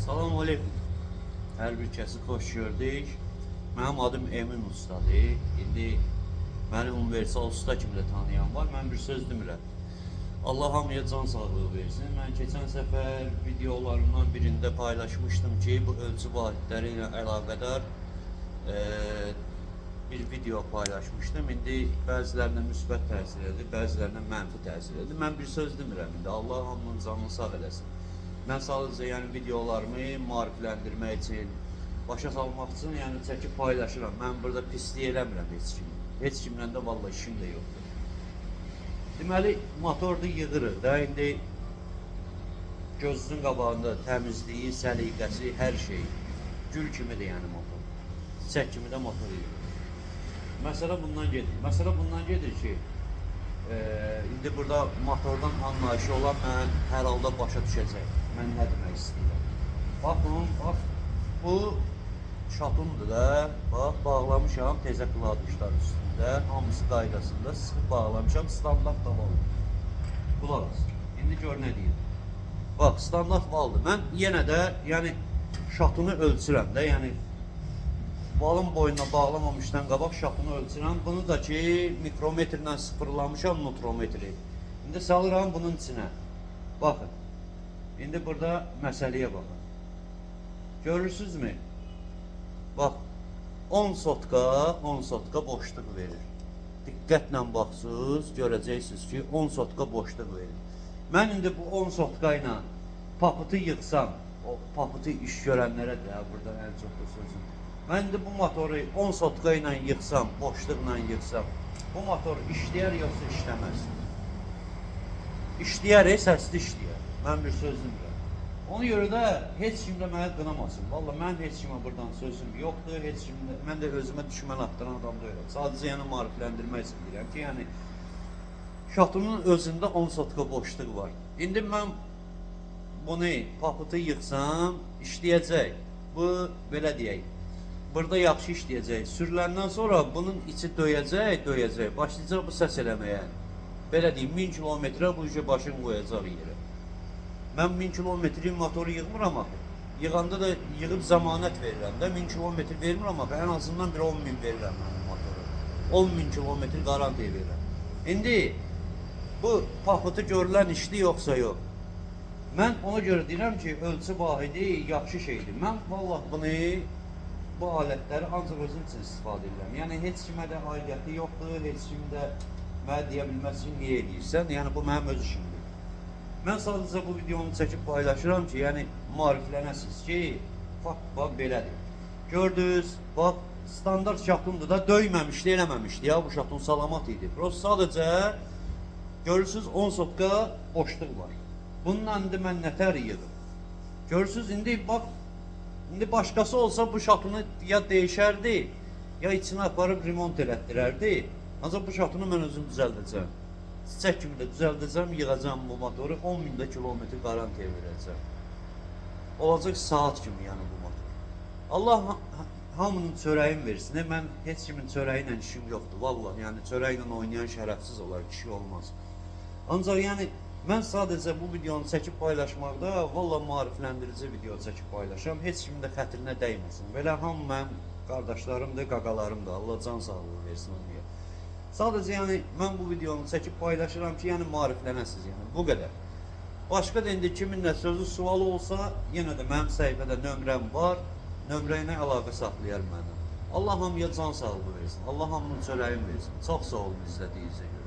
Salam aleyküm. Hər bir kəsi xoş gördük. Mənim adım Emin Ustadır. İndi məni universal usta kimi də tanıyan var. Mən bir söz demirəm. Allah hamıya can sağlığı versin. Mən keçən səfər videolarımdan birində paylaşmışdım ki, bu ölçü vahidləri ilə əlaqədar bir video paylaşmışdım. İndi bəzilərinə müsbət təsir edir, bəzilərinə mənfi təsir edir. Mən bir söz demirəm indi. Allah hamının canını sağ eləsin. Mən sadəcə yəni videolarımı maarifləndirmək üçün, başa salmaq üçün yəni çəkib paylaşıram. Mən burada pislik eləmirəm heç kimi. Heç kimlə də vallahi işim də yoxdur. Deməli, motorda yığırıq da indi gözünün qabağında təmizliyi, səliqəsi, hər şey gül kimidir yəni motor. Çiçək kimi də motor yığırıq. Məsələ bundan gedir. Məsələ bundan gedir ki, indi burada motordan anlayışı olan mən hər halda başa düşəcək. Mən nə demək istəyirəm. Baxın, bax, bu şatundur da. Bax, bağlamışam tezə qıladmışlar üstündə. Hamısı qaydasında sıxıb bağlamışam. Standart da var. Qulaq as. İndi gör nə deyir. Bax, standart valdır. Mən yenə də, yəni, şatunu ölçürəm də. Yəni, balın boyuna bağlamamışdan qabaq şatunu ölçürəm. Bunu da ki, mikrometrlə sıfırlamışam nutrometri. İndi salıram bunun içinə. Baxın. İndi burada məsələyə baxın. Görürsünüzmü? Bax, 10 sotka boşluq verir. Diqqətlə baxsınız, görəcəksiniz ki, 10 sotka boşluq verir. Mən indi bu 10 sotka ilə paputu yıxsam, o paputu iş görənlərə də burada ən çox da sözüm. Mən indi bu motoru 10 sotka ilə yıxsam, boşluqla yıxsam, bu motor işləyər yoxsa işləməz? İşləyər, səsli işləyər. Mən bir söz demirəm. Ona görə də heç kim də mənə qınamasın. Vallahi mən heç kimə buradan sözüm yoxdur. Heç kim də, mən də özümə düşmən atdıran adam deyiləm. Sadəcə yəni maarifləndirmək üçün deyirəm ki, yəni şatunun özündə 10 sotka boşluq var. İndi mən bunu paputu yıxsam, işləyəcək. Bu belə deyək. Burada yaxşı işləyəcək. Sürüləndən sonra bunun içi döyəcək. Başlayacaq bu səs eləməyə. Belə deyim, 1000 kilometrə bu işə başını qoyacaq yerə. Mən 1000 kilometrik motoru yığmıram axı. Yığanda da yığıb zəmanət verirəm də. 1000 kilometr vermirəm axı. Ən azından bir 10.000 verirəm mənim motoru. 10.000 kilometr garantiya verirəm. İndi bu paputu görülən işli yoxsa yox. Mən ona görə deyirəm ki, ölçü vahidi yaxşı şeydir. Mən vallahi bunu, bu alətləri ancaq özüm üçün istifadə edirəm. Yəni heç kimə də aidiyyəti yoxdur, heç kim də mənə deyə bilməz ki, niyə edirsən? Yəni bu mənim öz işimdir. Mən sadəcə bu videonu çəkib paylaşıram ki, yəni maariflənəsiniz ki, bax belədir. Gördünüz, bax standart şatundur da döyməmişdi, eləməmişdi ya, bu şatun salamat idi. Prosta sadəcə görürsünüz 10 sotka boşluq var. Bununla indi mən nətər yığım. Görürsünüz, indi bax, indi başqası olsa bu şatunu ya değişərdi, ya içine aparıb remont elətdirərdi. Ancaq bu şatunu mən özüm düzəldəcəm. Çiçək kimi də düzəldəcəm, yığacam bu motoru, 10.000 kilometr garantiya verəcəm. Olacaq saat kimi yəni bu motor. Allah hamının çörəyin versin. Mən heç kimin çörəyi ilə işim yoxdur. Vallahi yəni çörəklə oynayan şərəfsiz olar, kişi olmaz. Ancaq yəni mən sadəcə bu videonu çəkib paylaşmaqda vallahi maarifləndirici video çəkib paylaşıram. Heç kimin də xətrinə dəyməsin. Belə hamı mənim qardaşlarımdır, qaqalarımdır. Allah can sağlığı versin onlara. Sadəcə yəni mən bu videonu çəkib paylaşıram ki, yəni maariflənəsiniz yəni bu qədər. Başqa da indi kiminlə sözü sualı olsa, yenə də mənim səhifədə nömrəm var. Nömrə ilə əlaqə saxlayar mənə. Allah hamıya can sağlığı versin. Allah hamının çörəyini versin. Çox sağ olun izlədiyinizə görə.